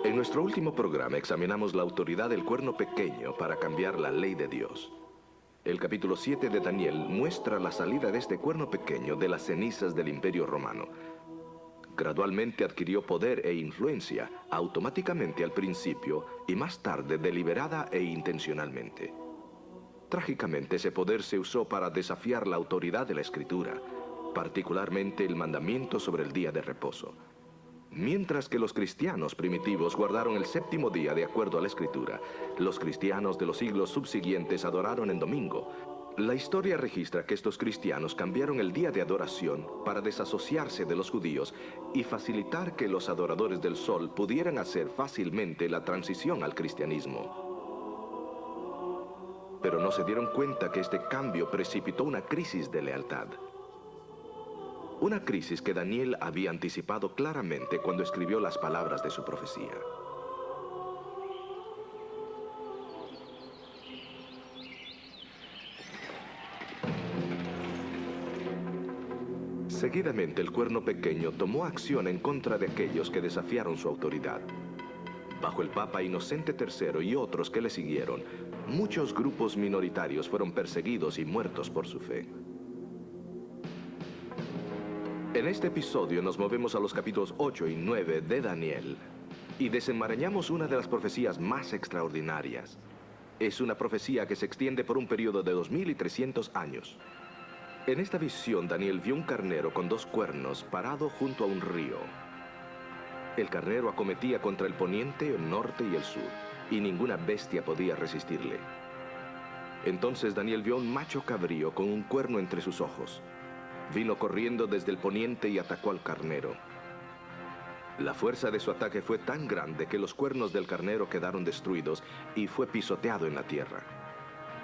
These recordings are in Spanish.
En nuestro último programa examinamos la autoridad del cuerno pequeño para cambiar la ley de Dios. El capítulo 7 de Daniel muestra la salida de este cuerno pequeño de las cenizas del Imperio Romano. Gradualmente adquirió poder e influencia, automáticamente al principio y más tarde deliberada e intencionalmente. Trágicamente, ese poder se usó para desafiar la autoridad de la Escritura, particularmente el mandamiento sobre el día de reposo. Mientras que los cristianos primitivos guardaron el séptimo día de acuerdo a la Escritura, los cristianos de los siglos subsiguientes adoraron en domingo. La historia registra que estos cristianos cambiaron el día de adoración para desasociarse de los judíos y facilitar que los adoradores del sol pudieran hacer fácilmente la transición al cristianismo. Pero no se dieron cuenta que este cambio precipitó una crisis de lealtad. Una crisis que Daniel había anticipado claramente cuando escribió las palabras de su profecía. Seguidamente, el cuerno pequeño tomó acción en contra de aquellos que desafiaron su autoridad. Bajo el Papa Inocente III y otros que le siguieron, muchos grupos minoritarios fueron perseguidos y muertos por su fe. En este episodio nos movemos a los capítulos 8 y 9 de Daniel y desenmarañamos una de las profecías más extraordinarias. Es una profecía que se extiende por un periodo de 2300 años. En esta visión, Daniel vio un carnero con dos cuernos parado junto a un río. El carnero acometía contra el poniente, el norte y el sur, y ninguna bestia podía resistirle. Entonces Daniel vio un macho cabrío con un cuerno entre sus ojos. Vino corriendo desde el poniente y atacó al carnero. La fuerza de su ataque fue tan grande que los cuernos del carnero quedaron destruidos y fue pisoteado en la tierra.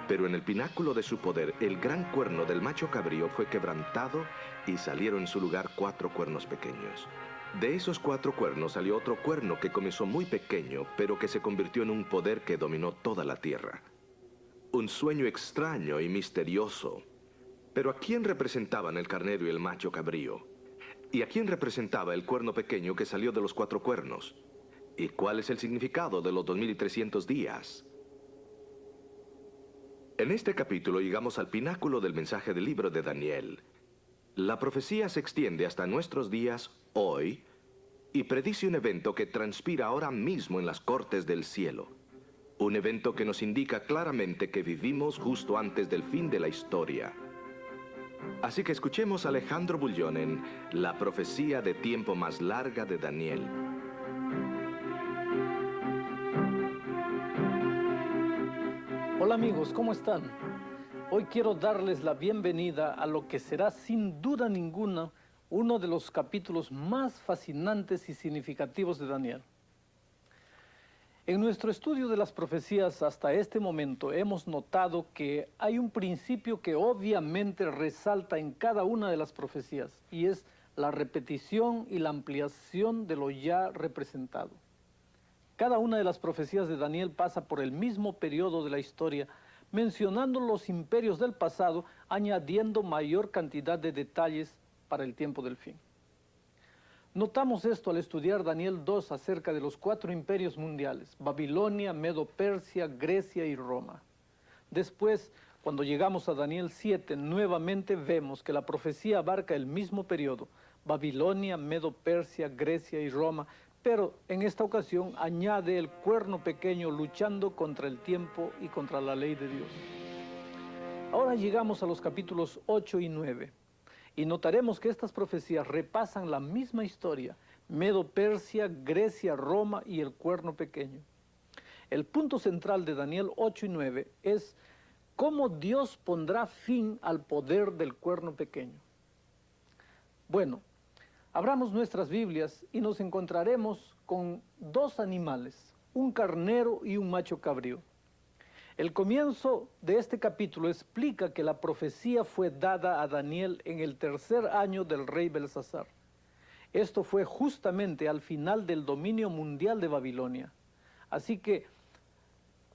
Pero en el pináculo de su poder, el gran cuerno del macho cabrío fue quebrantado y salieron en su lugar 4 cuernos pequeños. De esos 4 cuernos salió otro cuerno que comenzó muy pequeño, pero que se convirtió en un poder que dominó toda la tierra. Un sueño extraño y misterioso. Pero ¿a quién representaban el carnero y el macho cabrío? ¿Y a quién representaba el cuerno pequeño que salió de los 4 cuernos? ¿Y cuál es el significado de los 2300 días? En este capítulo llegamos al pináculo del mensaje del libro de Daniel. La profecía se extiende hasta nuestros días, hoy, y predice un evento que transpira ahora mismo en las cortes del cielo. Un evento que nos indica claramente que vivimos justo antes del fin de la historia. Así que escuchemos a Alejandro Bullón en La profecía de tiempo más larga de Daniel. Hola amigos, ¿cómo están? Hoy quiero darles la bienvenida a lo que será sin duda ninguna uno de los capítulos más fascinantes y significativos de Daniel. En nuestro estudio de las profecías hasta este momento hemos notado que hay un principio que obviamente resalta en cada una de las profecías y es la repetición y la ampliación de lo ya representado. Cada una de las profecías de Daniel pasa por el mismo periodo de la historia, mencionando los imperios del pasado, añadiendo mayor cantidad de detalles para el tiempo del fin. Notamos esto al estudiar Daniel 2 acerca de los 4 imperios mundiales, Babilonia, Medo-Persia, Grecia y Roma. Después, cuando llegamos a Daniel 7, nuevamente vemos que la profecía abarca el mismo periodo, Babilonia, Medo-Persia, Grecia y Roma, pero en esta ocasión añade el cuerno pequeño luchando contra el tiempo y contra la ley de Dios. Ahora llegamos a los capítulos 8 y 9. Y notaremos que estas profecías repasan la misma historia, Medo-Persia, Grecia, Roma y el cuerno pequeño. El punto central de Daniel 8 y 9 es cómo Dios pondrá fin al poder del cuerno pequeño. Bueno, abramos nuestras Biblias y nos encontraremos con 2 animales, un carnero y un macho cabrío. El comienzo de este capítulo explica que la profecía fue dada a Daniel en el 3er año del rey Belsasar. Esto fue justamente al final del dominio mundial de Babilonia. Así que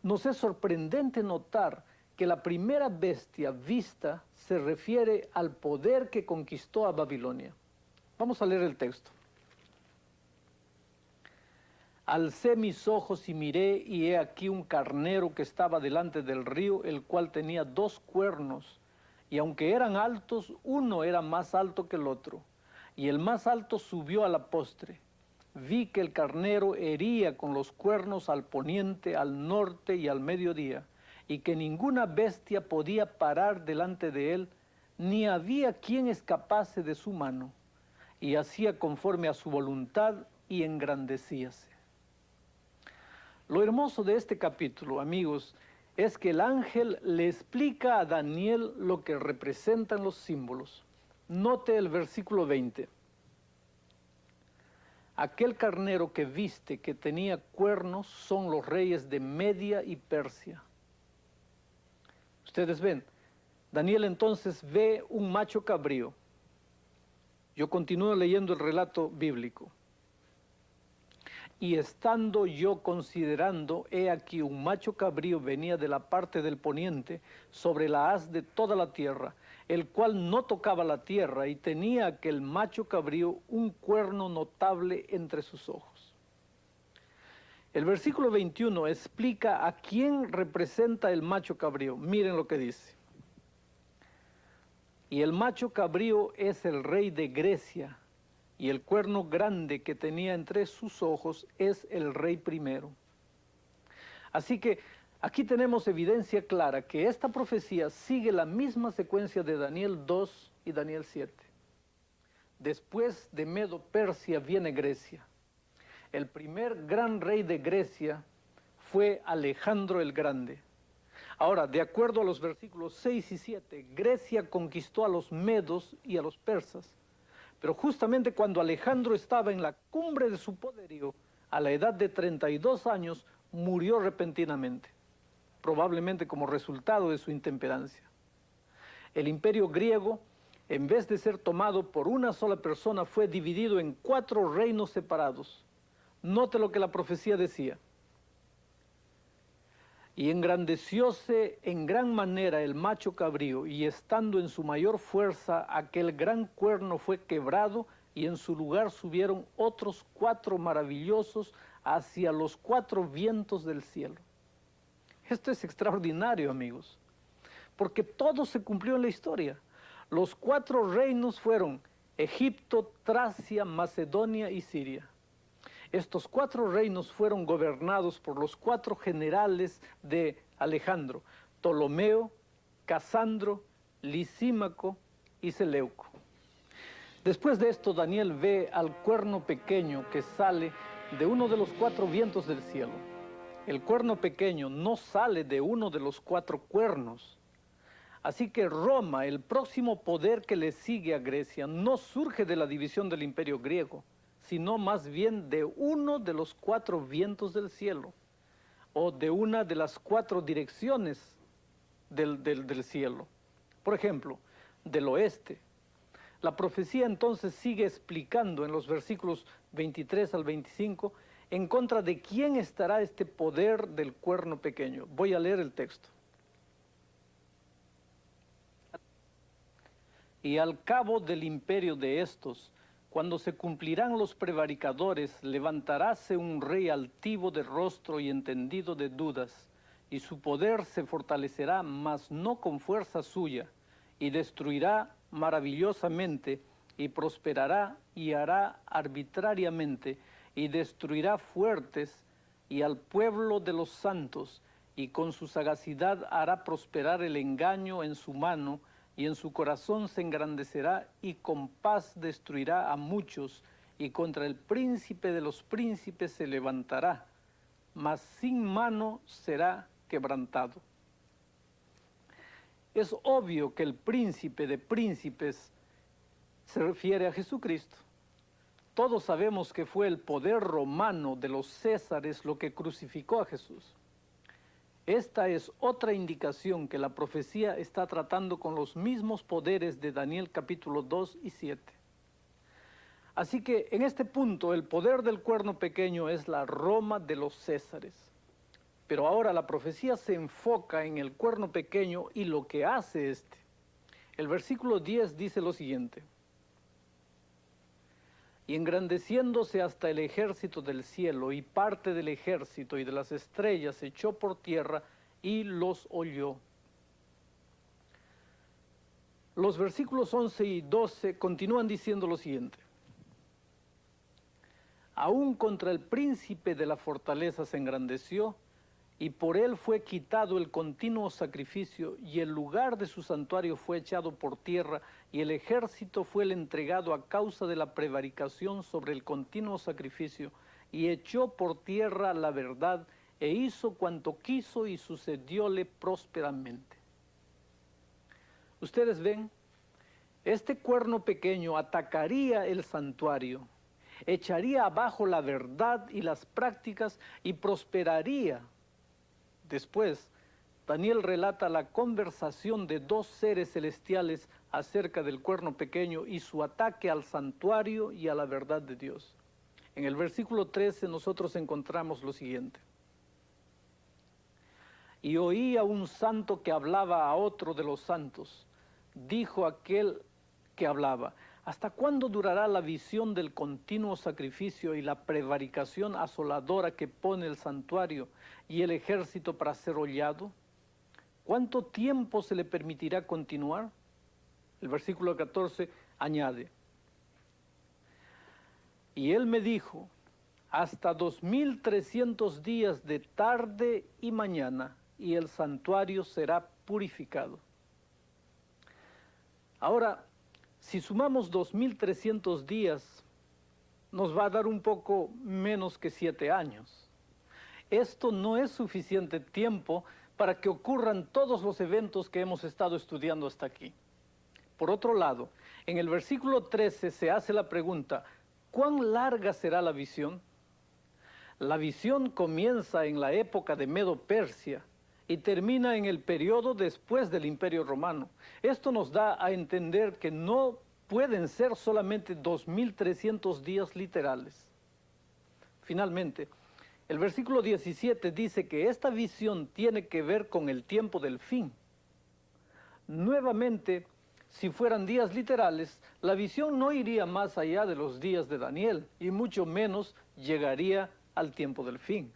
nos es sorprendente notar que la primera bestia vista se refiere al poder que conquistó a Babilonia. Vamos a leer el texto. Alcé mis ojos y miré, y he aquí un carnero que estaba delante del río, el cual tenía 2 cuernos, y aunque eran altos, uno era más alto que el otro, y el más alto subió a la postre. Vi que el carnero hería con los cuernos al poniente, al norte y al mediodía, y que ninguna bestia podía parar delante de él, ni había quien escapase de su mano, y hacía conforme a su voluntad y engrandecíase. Lo hermoso de este capítulo, amigos, es que el ángel le explica a Daniel lo que representan los símbolos. Note el versículo 20. Aquel carnero que viste que tenía cuernos son los reyes de Media y Persia. Ustedes ven, Daniel entonces ve un macho cabrío. Yo continúo leyendo el relato bíblico. Y estando yo considerando, he aquí un macho cabrío venía de la parte del poniente sobre la haz de toda la tierra, el cual no tocaba la tierra, y tenía aquel macho cabrío un cuerno notable entre sus ojos. El versículo 21 explica a quién representa el macho cabrío. Miren lo que dice. Y el macho cabrío es el rey de Grecia, y el cuerno grande que tenía entre sus ojos es el rey primero. Así que aquí tenemos evidencia clara que esta profecía sigue la misma secuencia de Daniel 2 y Daniel 7. Después de Medo-Persia viene Grecia. El primer gran rey de Grecia fue Alejandro el Grande. Ahora, de acuerdo a los versículos 6 y 7, Grecia conquistó a los medos y a los persas. Pero justamente cuando Alejandro estaba en la cumbre de su poderío, a la edad de 32 años, murió repentinamente, probablemente como resultado de su intemperancia. El imperio griego, en vez de ser tomado por una sola persona, fue dividido en 4 reinos separados. Note lo que la profecía decía. Y engrandecióse en gran manera el macho cabrío, y estando en su mayor fuerza, aquel gran cuerno fue quebrado, y en su lugar subieron otros 4 maravillosos hacia los 4 vientos del cielo. Esto es extraordinario, amigos, porque todo se cumplió en la historia. Los 4 reinos fueron Egipto, Tracia, Macedonia y Siria. Estos 4 reinos fueron gobernados por los 4 generales de Alejandro: Ptolomeo, Casandro, Lisímaco y Seleuco. Después de esto, Daniel ve al cuerno pequeño que sale de uno de los 4 vientos del cielo. El cuerno pequeño no sale de uno de los 4 cuernos. Así que Roma, el próximo poder que le sigue a Grecia, no surge de la división del imperio griego, sino más bien de uno de los 4 vientos del cielo, o de una de las 4 direcciones del cielo. Por ejemplo, del oeste. La profecía entonces sigue explicando en los versículos 23 al 25 en contra de quién estará este poder del cuerno pequeño. Voy a leer el texto. Y al cabo del imperio de estos, cuando se cumplirán los prevaricadores, levantaráse un rey altivo de rostro y entendido de dudas, y su poder se fortalecerá, mas no con fuerza suya, y destruirá maravillosamente, y prosperará, y hará arbitrariamente, y destruirá fuertes, y al pueblo de los santos, y con su sagacidad hará prosperar el engaño en su mano, y en su corazón se engrandecerá, y con paz destruirá a muchos, y contra el príncipe de los príncipes se levantará, mas sin mano será quebrantado. Es obvio que el príncipe de príncipes se refiere a Jesucristo. Todos sabemos que fue el poder romano de los Césares lo que crucificó a Jesús. Esta es otra indicación que la profecía está tratando con los mismos poderes de Daniel capítulo 2 y 7. Así que en este punto el poder del cuerno pequeño es la Roma de los Césares. Pero ahora la profecía se enfoca en el cuerno pequeño y lo que hace El versículo 10 dice lo siguiente. y engrandeciéndose hasta el ejército del cielo, y parte del ejército y de las estrellas se echó por tierra y los oyó. Los versículos 11 y 12 continúan diciendo lo siguiente. Aún contra el príncipe de la fortaleza se engrandeció, y por él fue quitado el continuo sacrificio, y el lugar de su santuario fue echado por tierra, y el ejército fue el entregado a causa de la prevaricación sobre el continuo sacrificio, y echó por tierra la verdad, e hizo cuanto quiso, y sucedióle prósperamente. Ustedes ven, este cuerno pequeño atacaría el santuario, echaría abajo la verdad y las prácticas y prosperaría. Después, Daniel relata la conversación de dos seres celestiales acerca del cuerno pequeño y su ataque al santuario y a la verdad de Dios. En el versículo 13 nosotros encontramos lo siguiente. Y oí a un santo que hablaba a otro de los santos. Dijo aquel que hablaba: ¿hasta cuándo durará la visión del continuo sacrificio y la prevaricación asoladora que pone el santuario y el ejército para ser hollado? ¿Cuánto tiempo se le permitirá continuar? El versículo 14 añade: y él me dijo, hasta 2300 días de tarde y mañana, y el santuario será purificado. Ahora, si sumamos 2300 días, nos va a dar un poco menos que 7 años. Esto no es suficiente tiempo para que ocurran todos los eventos que hemos estado estudiando hasta aquí. Por otro lado, en el versículo 13 se hace la pregunta: ¿cuán larga será la visión? La visión comienza en la época de Medo-Persia y termina en el periodo después del Imperio Romano. Esto nos da a entender que no pueden ser solamente 2300 días literales. Finalmente, el versículo 17 dice que esta visión tiene que ver con el tiempo del fin. Nuevamente, si fueran días literales, la visión no iría más allá de los días de Daniel, y mucho menos llegaría al tiempo del fin.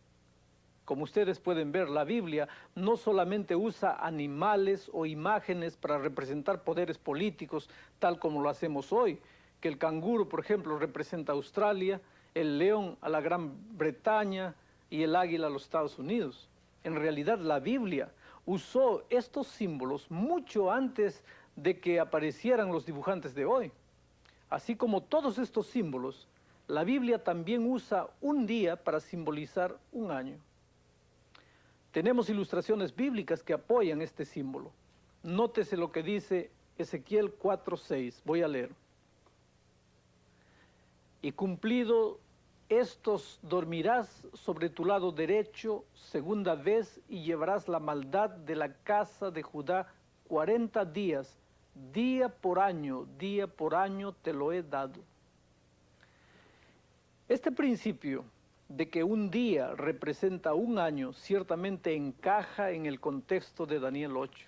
Como ustedes pueden ver, la Biblia no solamente usa animales o imágenes para representar poderes políticos, tal como lo hacemos hoy, que el canguro, por ejemplo, representa a Australia, el león a la Gran Bretaña y el águila a los Estados Unidos. En realidad, la Biblia usó estos símbolos mucho antes de que aparecieran los dibujantes de hoy. Así como todos estos símbolos, la Biblia también usa un día para simbolizar un año. Tenemos ilustraciones bíblicas que apoyan este símbolo. Nótese lo que dice Ezequiel 4:6. Voy a leer. Y cumplido estos, dormirás sobre tu lado derecho segunda vez, y llevarás la maldad de la casa de Judá 40 días, día por año te lo he dado. Este principio de que un día representa un año ciertamente encaja en el contexto de Daniel 8.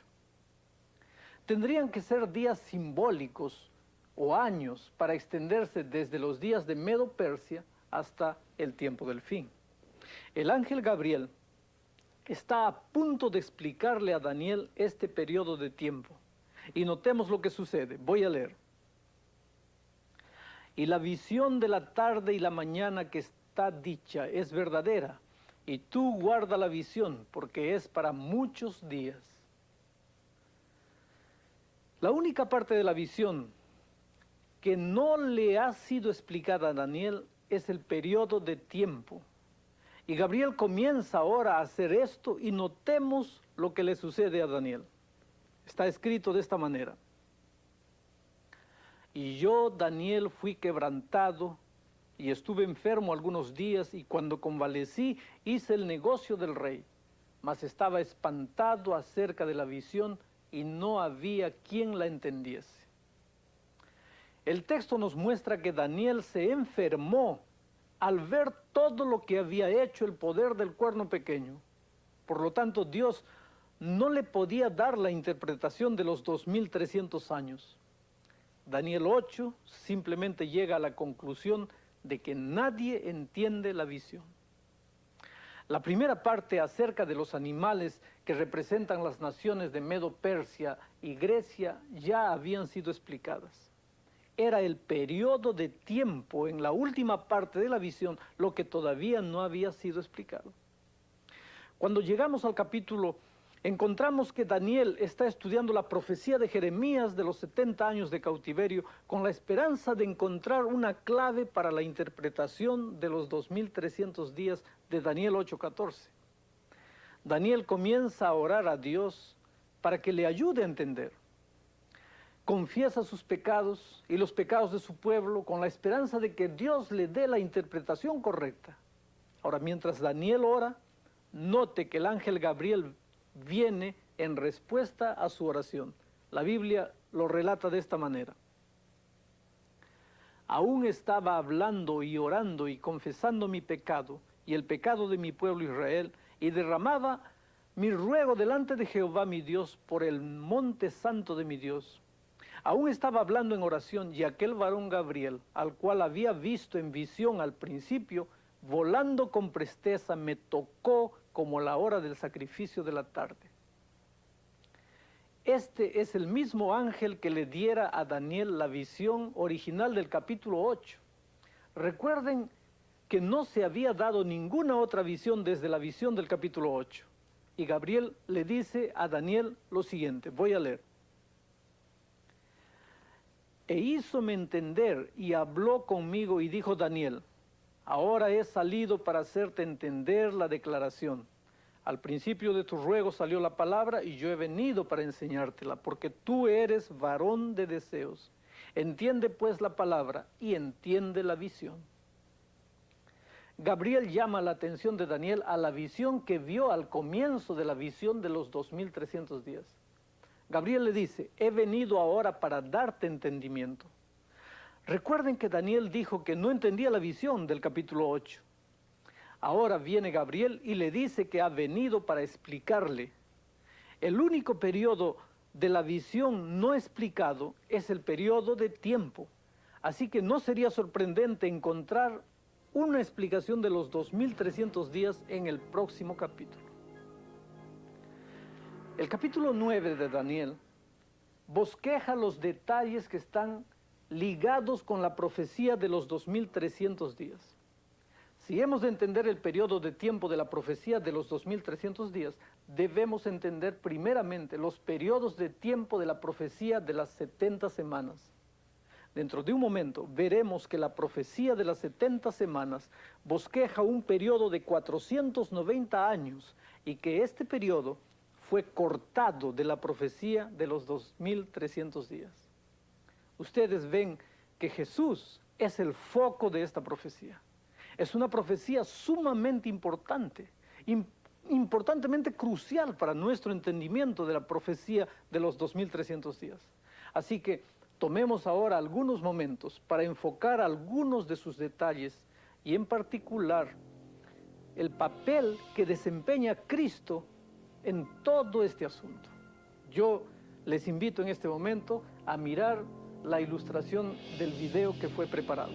Tendrían que ser días simbólicos o años para extenderse desde los días de Medo-Persia hasta el tiempo del fin. El ángel Gabriel está a punto de explicarle a Daniel este periodo de tiempo. Y notemos lo que sucede. Voy a leer. Y la visión de la tarde y la mañana que está dicha es verdadera, y tú guarda la visión, porque es para muchos días. La única parte de la visión que no le ha sido explicada a Daniel es el periodo de tiempo. Y Gabriel comienza ahora a hacer esto, y notemos lo que le sucede a Daniel. Está escrito de esta manera. Y yo, Daniel, fui quebrantado y estuve enfermo algunos días, y cuando convalecí hice el negocio del rey, mas estaba espantado acerca de la visión y no había quien la entendiese. El texto nos muestra que Daniel se enfermó al ver todo lo que había hecho el poder del cuerno pequeño. Por lo tanto, Dios no le podía dar la interpretación de los 2300 años. Daniel 8 simplemente llega a la conclusión de que nadie entiende la visión. La primera parte acerca de los animales que representan las naciones de Medo-Persia y Grecia ya habían sido explicadas. Era el periodo de tiempo en la última parte de la visión lo que todavía no había sido explicado. Cuando llegamos al capítulo, encontramos que Daniel está estudiando la profecía de Jeremías de los 70 años de cautiverio con la esperanza de encontrar una clave para la interpretación de los 2300 días de Daniel 8:14. Daniel comienza a orar a Dios para que le ayude a entender. Confiesa sus pecados y los pecados de su pueblo con la esperanza de que Dios le dé la interpretación correcta. Ahora, mientras Daniel ora, note que el ángel Gabriel viene en respuesta a su oración. La Biblia lo relata de esta manera. Aún estaba hablando y orando y confesando mi pecado y el pecado de mi pueblo Israel, y derramaba mi ruego delante de Jehová mi Dios por el monte santo de mi Dios. Aún estaba hablando en oración, y aquel varón Gabriel, al cual había visto en visión al principio, volando con presteza, me tocó como la hora del sacrificio de la tarde. Este es el mismo ángel que le diera a Daniel la visión original del capítulo 8. Recuerden que no se había dado ninguna otra visión desde la visión del capítulo 8. Y Gabriel le dice a Daniel lo siguiente, voy a leer. E hízome entender y habló conmigo y dijo Daniel, ahora he salido para hacerte entender la declaración. Al principio de tu ruego salió la palabra y yo he venido para enseñártela, porque tú eres varón de deseos. Entiende pues la palabra y entiende la visión. Gabriel llama la atención de Daniel a la visión que vio al comienzo de la visión de los 2300 días. Gabriel le dice, he venido ahora para darte entendimiento. Recuerden que Daniel dijo que no entendía la visión del capítulo 8. Ahora viene Gabriel y le dice que ha venido para explicarle. El único periodo de la visión no explicado es el periodo de tiempo. Así que no sería sorprendente encontrar una explicación de los 2300 días en el próximo capítulo. El capítulo 9 de Daniel bosqueja los detalles que están ligados con la profecía de los 2300 días. Si hemos de entender el periodo de tiempo de la profecía de los 2300 días, debemos entender primeramente los periodos de tiempo de la profecía de las 70 semanas. Dentro de un momento veremos que la profecía de las 70 semanas bosqueja un periodo de 490 años y que este periodo fue cortado de la profecía de los 2300 días. Ustedes ven que Jesús es el foco de esta profecía. Es una profecía sumamente importante, importantemente crucial para nuestro entendimiento de la profecía de los 2300 días. Así que tomemos ahora algunos momentos para enfocar algunos de sus detalles y en particular el papel que desempeña Cristo en todo este asunto. Yo les invito en este momento a mirar la ilustración del video que fue preparado.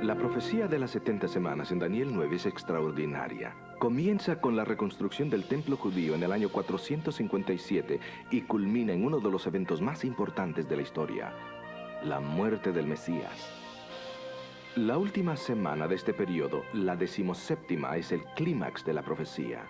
La profecía de las 70 semanas en Daniel 9 es extraordinaria. Comienza con la reconstrucción del templo judío en el año 457 y culmina en uno de los eventos más importantes de la historia, la muerte del Mesías. La última semana de este periodo, la 17ª, es el clímax de la profecía.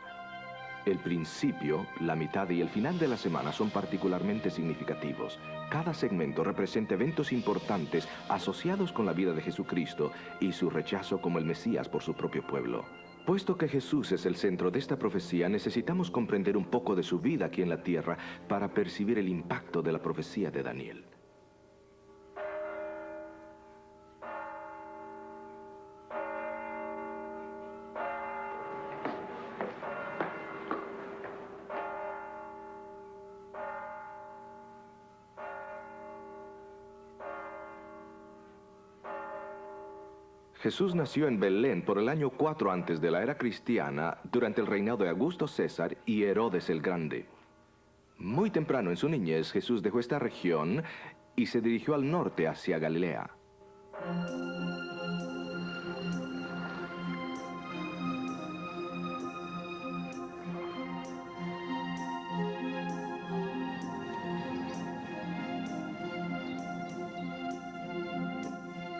El principio, la mitad y el final de la semana son particularmente significativos. Cada segmento representa eventos importantes asociados con la vida de Jesucristo y su rechazo como el Mesías por su propio pueblo. Puesto que Jesús es el centro de esta profecía, necesitamos comprender un poco de su vida aquí en la tierra para percibir el impacto de la profecía de Daniel. Jesús nació en Belén por el año 4 antes de la era cristiana, durante el reinado de Augusto César y Herodes el Grande. Muy temprano en su niñez, Jesús dejó esta región y se dirigió al norte hacia Galilea.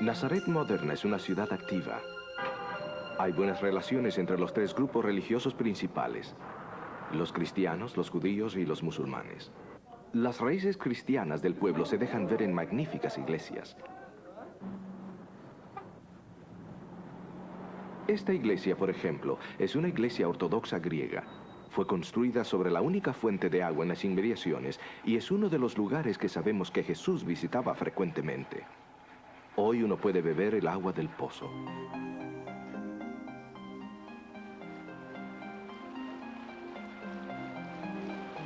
Nazaret moderna es una ciudad activa. Hay buenas relaciones entre los tres grupos religiosos principales: los cristianos, los judíos y los musulmanes. Las raíces cristianas del pueblo se dejan ver en magníficas iglesias. Esta iglesia, por ejemplo, es una iglesia ortodoxa griega. Fue construida sobre la única fuente de agua en las inmediaciones y es uno de los lugares que sabemos que Jesús visitaba frecuentemente. Hoy uno puede beber el agua del pozo.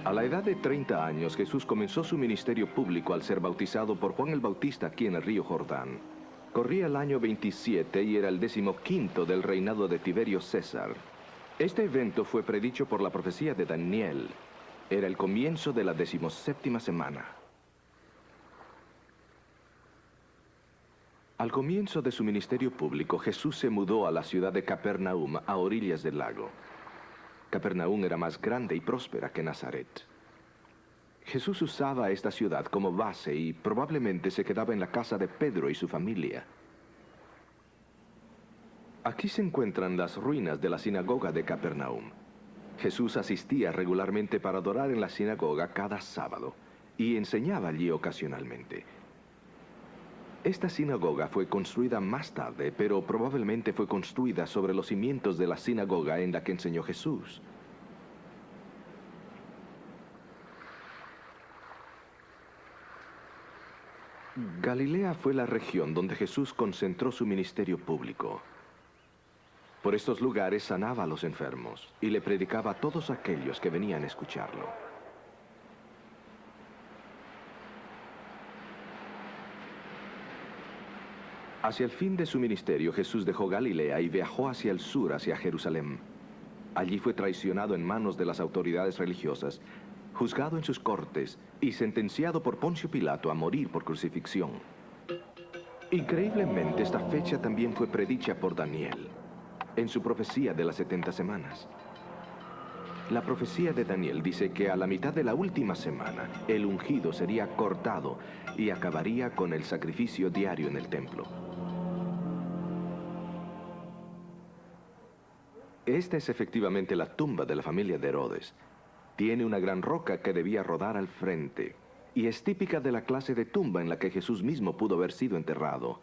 A la edad de 30 años, Jesús comenzó su ministerio público al ser bautizado por Juan el Bautista aquí en el río Jordán. Corría el año 27 y era el 15º del reinado de Tiberio César. Este evento fue predicho por la profecía de Daniel. Era el comienzo de la 17ª semana. Al comienzo de su ministerio público, Jesús se mudó a la ciudad de Capernaum, a orillas del lago. Capernaum era más grande y próspera que Nazaret. Jesús usaba esta ciudad como base y probablemente se quedaba en la casa de Pedro y su familia. Aquí se encuentran las ruinas de la sinagoga de Capernaum. Jesús asistía regularmente para adorar en la sinagoga cada sábado y enseñaba allí ocasionalmente. Esta sinagoga fue construida más tarde, pero probablemente fue construida sobre los cimientos de la sinagoga en la que enseñó Jesús. Galilea fue la región donde Jesús concentró su ministerio público. Por estos lugares sanaba a los enfermos y le predicaba a todos aquellos que venían a escucharlo. Hacia el fin de su ministerio, Jesús dejó Galilea y viajó hacia el sur, hacia Jerusalén. Allí fue traicionado en manos de las autoridades religiosas, juzgado en sus cortes y sentenciado por Poncio Pilato a morir por crucifixión. Increíblemente, esta fecha también fue predicha por Daniel en su profecía de las 70 semanas. La profecía de Daniel dice que a la mitad de la última semana, el ungido sería cortado y acabaría con el sacrificio diario en el templo. Esta es efectivamente la tumba de la familia de Herodes. Tiene una gran roca que debía rodar al frente, y es típica de la clase de tumba en la que Jesús mismo pudo haber sido enterrado.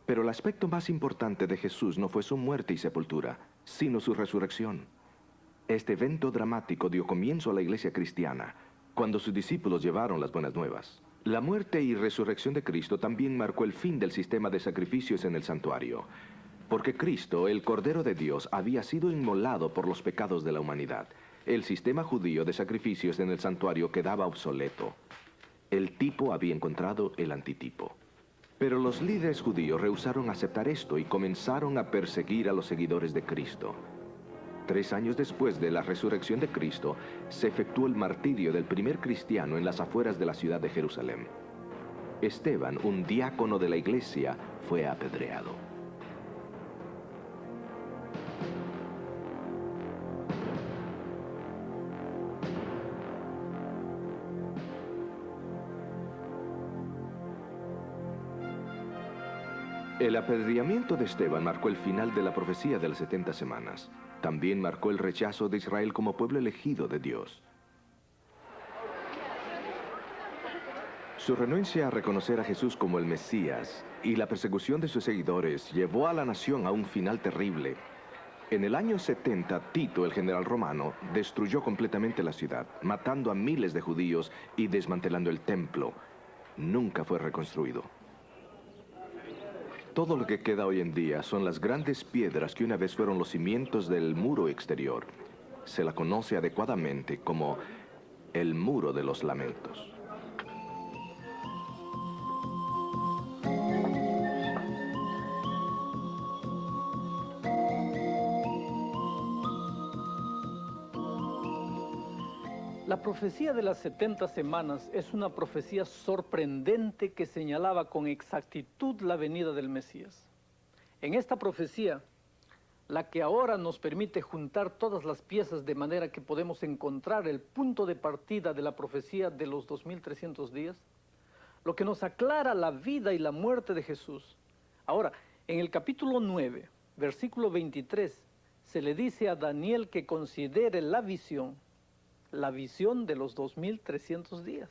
Pero el aspecto más importante de Jesús no fue su muerte y sepultura, sino su resurrección. Este evento dramático dio comienzo a la iglesia cristiana, cuando sus discípulos llevaron las buenas nuevas. La muerte y resurrección de Cristo también marcó el fin del sistema de sacrificios en el santuario, porque Cristo, el Cordero de Dios, había sido inmolado por los pecados de la humanidad. El sistema judío de sacrificios en el santuario quedaba obsoleto. El tipo había encontrado el antitipo. Pero los líderes judíos rehusaron aceptar esto y comenzaron a perseguir a los seguidores de Cristo. 3 años después de la resurrección de Cristo, se efectuó el martirio del primer cristiano en las afueras de la ciudad de Jerusalén. Esteban, un diácono de la iglesia, fue apedreado. El apedreamiento de Esteban marcó el final de la profecía de las 70 semanas. También marcó el rechazo de Israel como pueblo elegido de Dios. Su renuncia a reconocer a Jesús como el Mesías y la persecución de sus seguidores llevó a la nación a un final terrible. En el año 70, Tito, el general romano, destruyó completamente la ciudad, matando a miles de judíos y desmantelando el templo. Nunca fue reconstruido. Todo lo que queda hoy en día son las grandes piedras que una vez fueron los cimientos del muro exterior. Se la conoce adecuadamente como el Muro de los Lamentos. La profecía de las 70 semanas es una profecía sorprendente que señalaba con exactitud la venida del Mesías. En esta profecía, la que ahora nos permite juntar todas las piezas de manera que podemos encontrar el punto de partida de la profecía de los 2300 días, lo que nos aclara la vida y la muerte de Jesús. Ahora, en el capítulo 9, versículo 23, se le dice a Daniel que considere la visión de los 2300 días.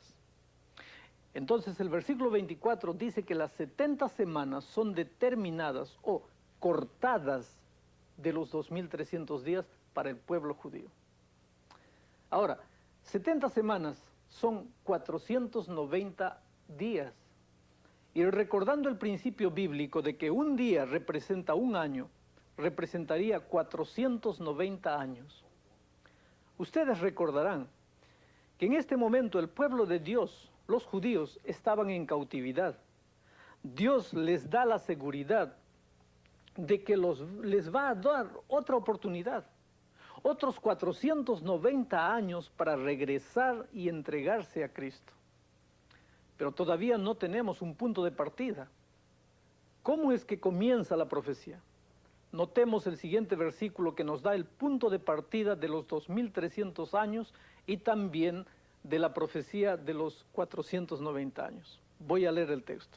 Entonces el versículo 24 dice que las 70 semanas son determinadas o cortadas de los 2300 días para el pueblo judío. Ahora, 70 semanas son 490 días. Y recordando el principio bíblico de que un día representa un año, representaría 490 años. Ustedes recordarán que en este momento el pueblo de Dios, los judíos, estaban en cautividad. Dios les da la seguridad de que les va a dar otra oportunidad, otros 490 años para regresar y entregarse a Cristo. Pero todavía no tenemos un punto de partida. ¿Cómo es que comienza la profecía? Notemos el siguiente versículo que nos da el punto de partida de los 2300 años y también de la profecía de los 490 años. Voy a leer el texto.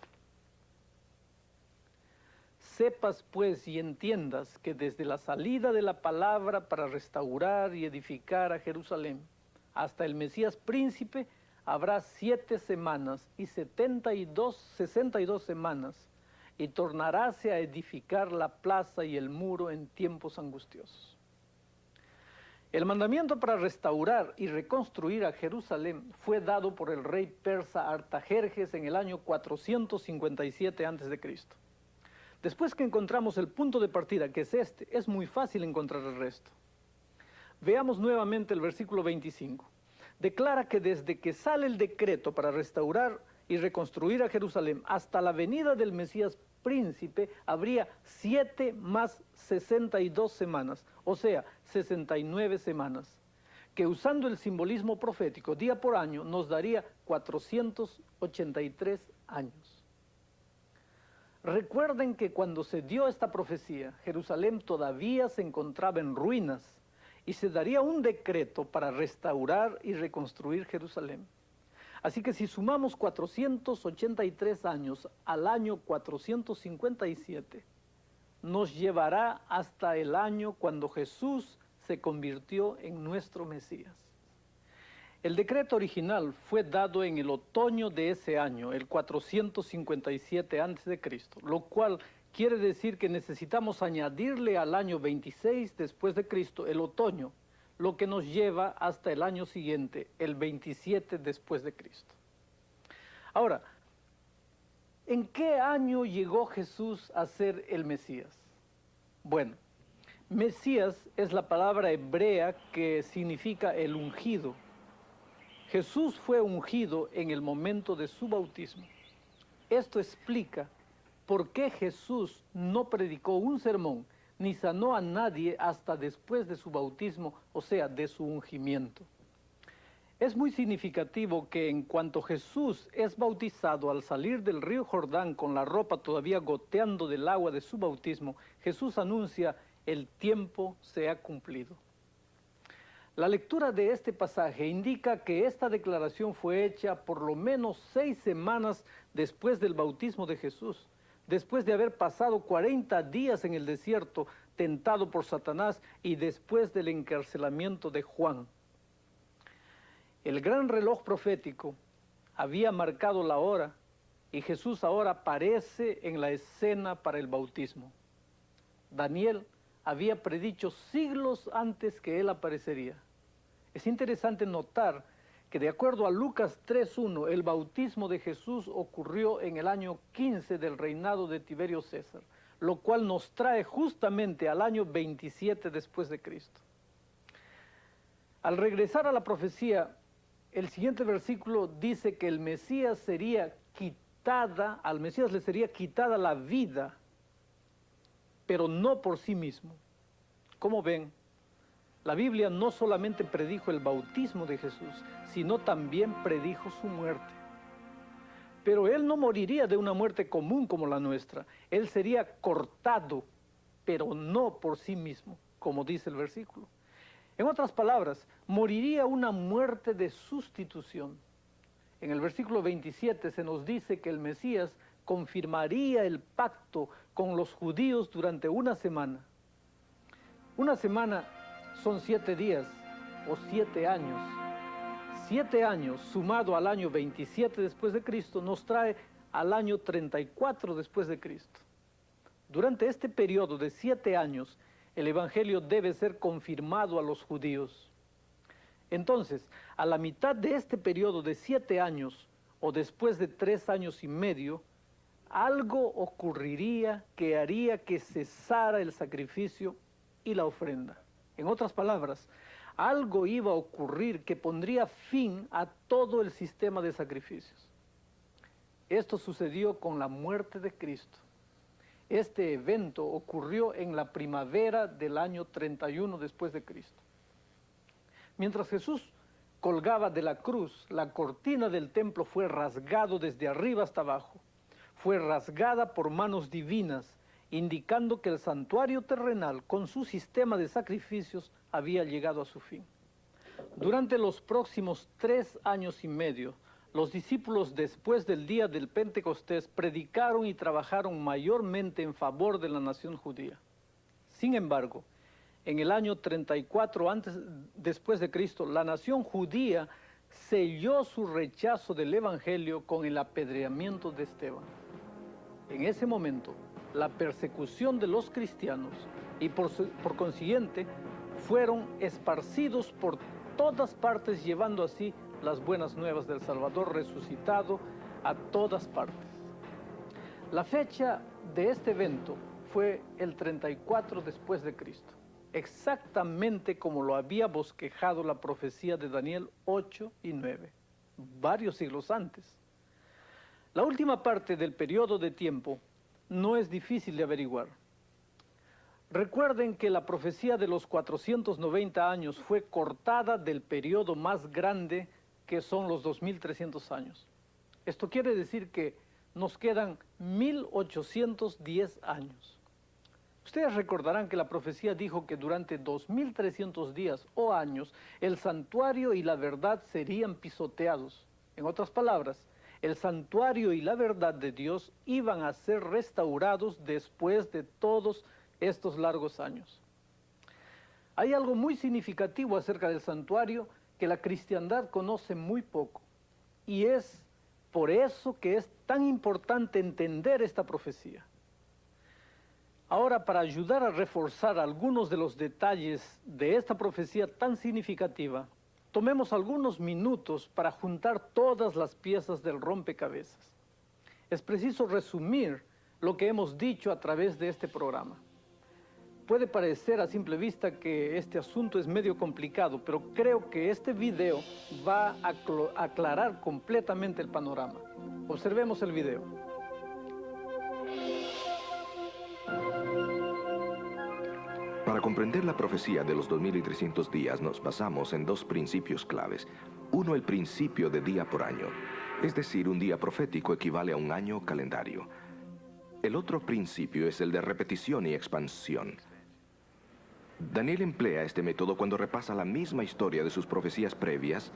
Sepas pues y entiendas que desde la salida de la palabra para restaurar y edificar a Jerusalén hasta el Mesías príncipe habrá 7 semanas y 62 semanas, y tornaráse a edificar la plaza y el muro en tiempos angustiosos. El mandamiento para restaurar y reconstruir a Jerusalén fue dado por el rey persa Artajerjes en el año 457 a.C. Después que encontramos el punto de partida, que es este, es muy fácil encontrar el resto. Veamos nuevamente el versículo 25. Declara que desde que sale el decreto para restaurar y reconstruir a Jerusalén hasta la venida del Mesías príncipe, habría 7 más 62 semanas, o sea, 69 semanas, que usando el simbolismo profético día por año nos daría 483 años. Recuerden que cuando se dio esta profecía, Jerusalén todavía se encontraba en ruinas y se daría un decreto para restaurar y reconstruir Jerusalén. Así que si sumamos 483 años al año 457, nos llevará hasta el año cuando Jesús se convirtió en nuestro Mesías. El decreto original fue dado en el otoño de ese año, el 457 a.C., lo cual quiere decir que necesitamos añadirle al año 26 después de Cristo el otoño, lo que nos lleva hasta el año siguiente, el 27 después de Cristo. Ahora, ¿en qué año llegó Jesús a ser el Mesías? Bueno, Mesías es la palabra hebrea que significa el ungido. Jesús fue ungido en el momento de su bautismo. Esto explica por qué Jesús no predicó un sermón ni sanó a nadie hasta después de su bautismo, o sea, de su ungimiento. Es muy significativo que en cuanto Jesús es bautizado al salir del río Jordán con la ropa todavía goteando del agua de su bautismo, Jesús anuncia: el tiempo se ha cumplido. La lectura de este pasaje indica que esta declaración fue hecha por lo menos 6 semanas después del bautismo de Jesús, después de haber pasado 40 días en el desierto tentado por Satanás y después del encarcelamiento de Juan. El gran reloj profético había marcado la hora y Jesús ahora aparece en la escena para el bautismo. Daniel había predicho siglos antes que él aparecería. Es interesante notar que de acuerdo a Lucas 3:1, el bautismo de Jesús ocurrió en el año 15 del reinado de Tiberio César, lo cual nos trae justamente al año 27 después de Cristo. Al regresar a la profecía, el siguiente versículo dice que al Mesías le sería quitada la vida, pero no por sí mismo. Como ven, La Biblia no solamente predijo el bautismo de Jesús, sino también predijo su muerte. Pero Él no moriría de una muerte común como la nuestra. Él sería cortado, pero no por sí mismo, como dice el versículo. En otras palabras, moriría una muerte de sustitución. En el versículo 27 se nos dice que el Mesías confirmaría el pacto con los judíos durante una semana. Una semana son 7 días o 7 años. 7 años sumado al año 27 después de Cristo nos trae al año 34 después de Cristo. Durante este periodo de 7 años, el Evangelio debe ser confirmado a los judíos. Entonces, a la mitad de este periodo de 7 años, o después de 3 años y medio, algo ocurriría que haría que cesara el sacrificio y la ofrenda. En otras palabras, algo iba a ocurrir que pondría fin a todo el sistema de sacrificios. Esto sucedió con la muerte de Cristo. Este evento ocurrió en la primavera del año 31 después de Cristo. Mientras Jesús colgaba de la cruz, la cortina del templo fue rasgado desde arriba hasta abajo. Fue rasgada por manos divinas, indicando que el santuario terrenal, con su sistema de sacrificios, había llegado a su fin. Durante los próximos 3 años y medio, los discípulos, después del día del Pentecostés, predicaron y trabajaron mayormente en favor de la nación judía. Sin embargo, en el año 34 después de Cristo, la nación judía selló su rechazo del Evangelio con el apedreamiento de Esteban. En ese momento, la persecución de los cristianos y por consiguiente fueron esparcidos por todas partes, llevando así las buenas nuevas del Salvador resucitado a todas partes. La fecha de este evento fue el 34 después de Cristo, exactamente como lo había bosquejado la profecía de Daniel 8 y 9, varios siglos antes. La última parte del periodo de tiempo no es difícil de averiguar. Recuerden que la profecía de los 490 años fue cortada del periodo más grande, que son los 2300 años. Esto quiere decir que nos quedan 1810 años. Ustedes recordarán que la profecía dijo que durante 2300 días o años el santuario y la verdad serían pisoteados. En otras palabras, el santuario y la verdad de Dios iban a ser restaurados después de todos estos largos años. Hay algo muy significativo acerca del santuario que la cristiandad conoce muy poco, y es por eso que es tan importante entender esta profecía. Ahora, para ayudar a reforzar algunos de los detalles de esta profecía tan significativa, tomemos algunos minutos para juntar todas las piezas del rompecabezas. Es preciso resumir lo que hemos dicho a través de este programa. Puede parecer a simple vista que este asunto es medio complicado, pero creo que este video va a aclarar completamente el panorama. Observemos el video. Para comprender la profecía de los 2300 días nos basamos en 2 principios claves. Uno, el principio de día por año, es decir, un día profético equivale a un año calendario. El otro principio es el de repetición y expansión. Daniel emplea este método cuando repasa la misma historia de sus profecías previas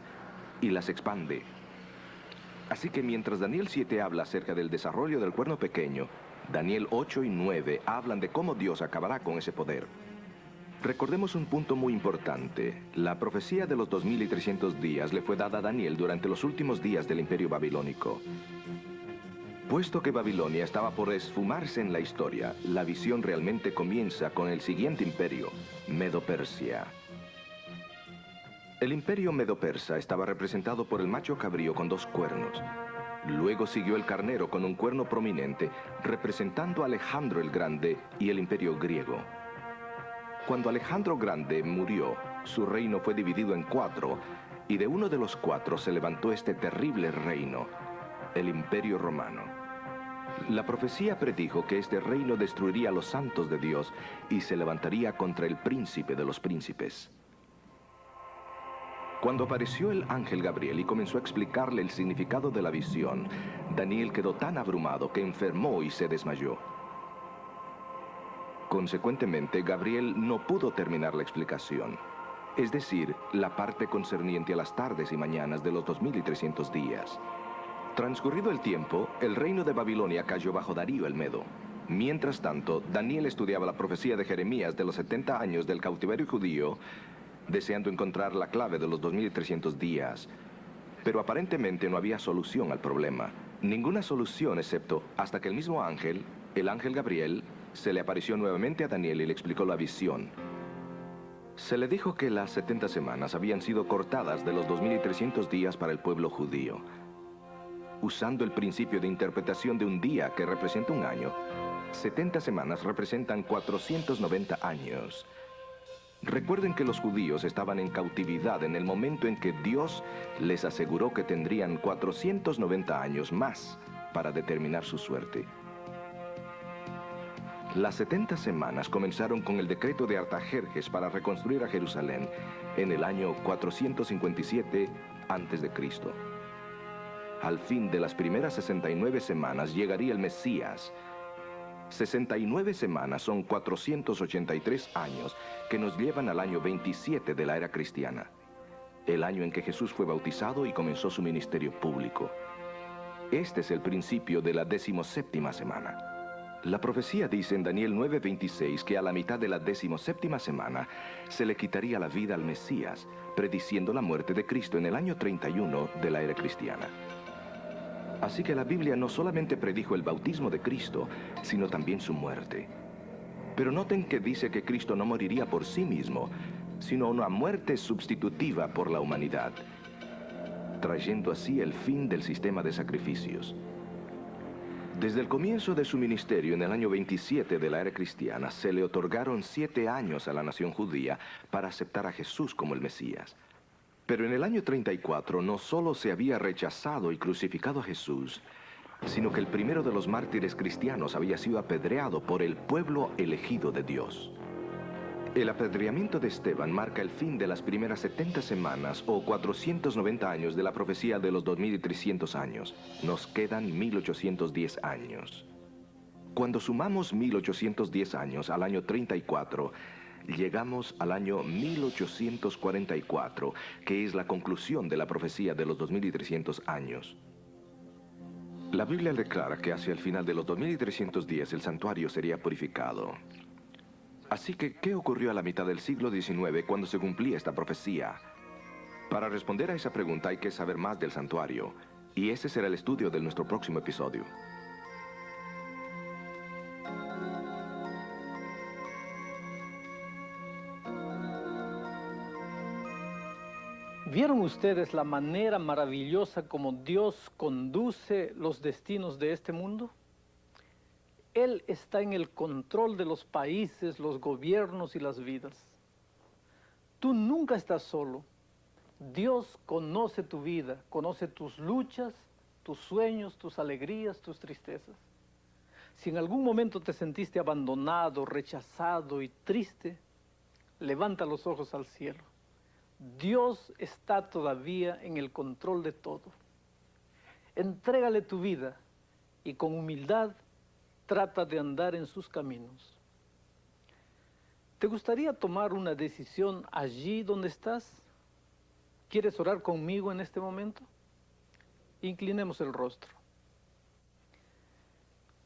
y las expande. Así que mientras Daniel 7 habla acerca del desarrollo del cuerno pequeño, Daniel 8 y 9 hablan de cómo Dios acabará con ese poder. Recordemos un punto muy importante. La profecía de los 2300 días le fue dada a Daniel durante los últimos días del Imperio Babilónico. Puesto que Babilonia estaba por esfumarse en la historia, la visión realmente comienza con el siguiente imperio, Medo-Persia. El imperio Medo-Persa estaba representado por el macho cabrío con 2 cuernos. Luego siguió el carnero con un cuerno prominente, representando a Alejandro el Grande y el imperio griego. Cuando Alejandro Grande murió, su reino fue dividido en 4, y de uno de los 4 se levantó este terrible reino, el Imperio Romano. La profecía predijo que este reino destruiría a los santos de Dios y se levantaría contra el príncipe de los príncipes. Cuando apareció el ángel Gabriel y comenzó a explicarle el significado de la visión, Daniel quedó tan abrumado que enfermó y se desmayó. Consecuentemente, Gabriel no pudo terminar la explicación, es decir, la parte concerniente a las tardes y mañanas de los 2300 días. Transcurrido el tiempo, el reino de Babilonia cayó bajo Darío el Medo. Mientras tanto, Daniel estudiaba la profecía de Jeremías de los 70 años del cautiverio judío, deseando encontrar la clave de los 2300 días. Pero aparentemente no había solución al problema. Ninguna solución excepto hasta que el mismo ángel, el ángel Gabriel, se le apareció nuevamente a Daniel y le explicó la visión. Se le dijo que las 70 semanas habían sido cortadas de los 2300 días para el pueblo judío. Usando el principio de interpretación de un día que representa un año, 70 semanas representan 490 años. Recuerden que los judíos estaban en cautividad en el momento en que Dios les aseguró que tendrían 490 años más para determinar su suerte. Las 70 semanas comenzaron con el decreto de Artajerjes para reconstruir a Jerusalén en el año 457 a.C. Al fin de las primeras 69 semanas llegaría el Mesías. 69 semanas son 483 años que nos llevan al año 27 de la era cristiana, el año en que Jesús fue bautizado y comenzó su ministerio público. Este es el principio de la 17ª semana. La profecía dice en Daniel 9:26 que a la mitad de la 17ª semana se le quitaría la vida al Mesías, prediciendo la muerte de Cristo en el año 31 de la era cristiana. Así que la Biblia no solamente predijo el bautismo de Cristo, sino también su muerte. Pero noten que dice que Cristo no moriría por sí mismo, sino una muerte sustitutiva por la humanidad, trayendo así el fin del sistema de sacrificios. Desde el comienzo de su ministerio en el año 27 de la era cristiana, se le otorgaron 7 años a la nación judía para aceptar a Jesús como el Mesías. Pero en el año 34 no solo se había rechazado y crucificado a Jesús, sino que el primero de los mártires cristianos había sido apedreado por el pueblo elegido de Dios. El apedreamiento de Esteban marca el fin de las primeras 70 semanas o 490 años de la profecía de los 2300 años. Nos quedan 1810 años. Cuando sumamos 1810 años al año 34, llegamos al año 1844, que es la conclusión de la profecía de los 2300 años. La Biblia declara que hacia el final de los 2310 el santuario sería purificado. Así que, ¿qué ocurrió a la mitad del siglo XIX cuando se cumplía esta profecía? Para responder a esa pregunta hay que saber más del santuario, y ese será el estudio de nuestro próximo episodio. ¿Vieron ustedes la manera maravillosa como Dios conduce los destinos de este mundo? Él está en el control de los países, los gobiernos y las vidas. Tú nunca estás solo. Dios conoce tu vida, conoce tus luchas, tus sueños, tus alegrías, tus tristezas. Si en algún momento te sentiste abandonado, rechazado y triste, levanta los ojos al cielo. Dios está todavía en el control de todo. Entrégale tu vida y con humildad trata de andar en sus caminos. ¿Te gustaría tomar una decisión allí donde estás? ¿Quieres orar conmigo en este momento? Inclinemos el rostro.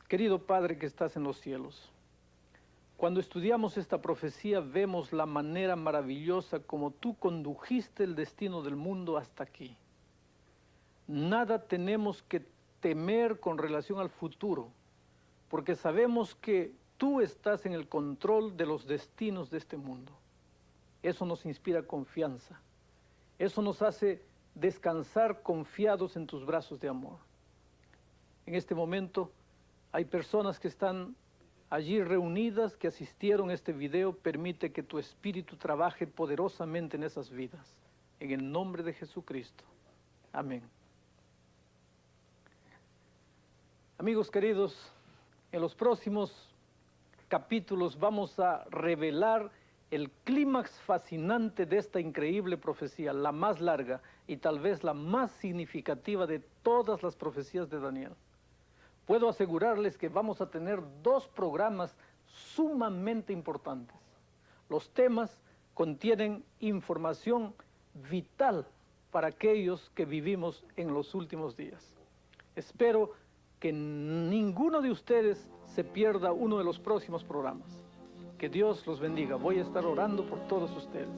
Querido Padre que estás en los cielos, cuando estudiamos esta profecía vemos la manera maravillosa como tú condujiste el destino del mundo hasta aquí. Nada tenemos que temer con relación al futuro, porque sabemos que tú estás en el control de los destinos de este mundo. Eso nos inspira confianza. Eso nos hace descansar confiados en tus brazos de amor. En este momento hay personas que están allí reunidas, que asistieron a este video. Permite que tu espíritu trabaje poderosamente en esas vidas. En el nombre de Jesucristo. Amén. Amigos queridos, en los próximos capítulos vamos a revelar el clímax fascinante de esta increíble profecía, la más larga y tal vez la más significativa de todas las profecías de Daniel. Puedo asegurarles que vamos a tener 2 programas sumamente importantes. Los temas contienen información vital para aquellos que vivimos en los últimos días. Espero que ninguno de ustedes se pierda uno de los próximos programas. Que Dios los bendiga. Voy a estar orando por todos ustedes.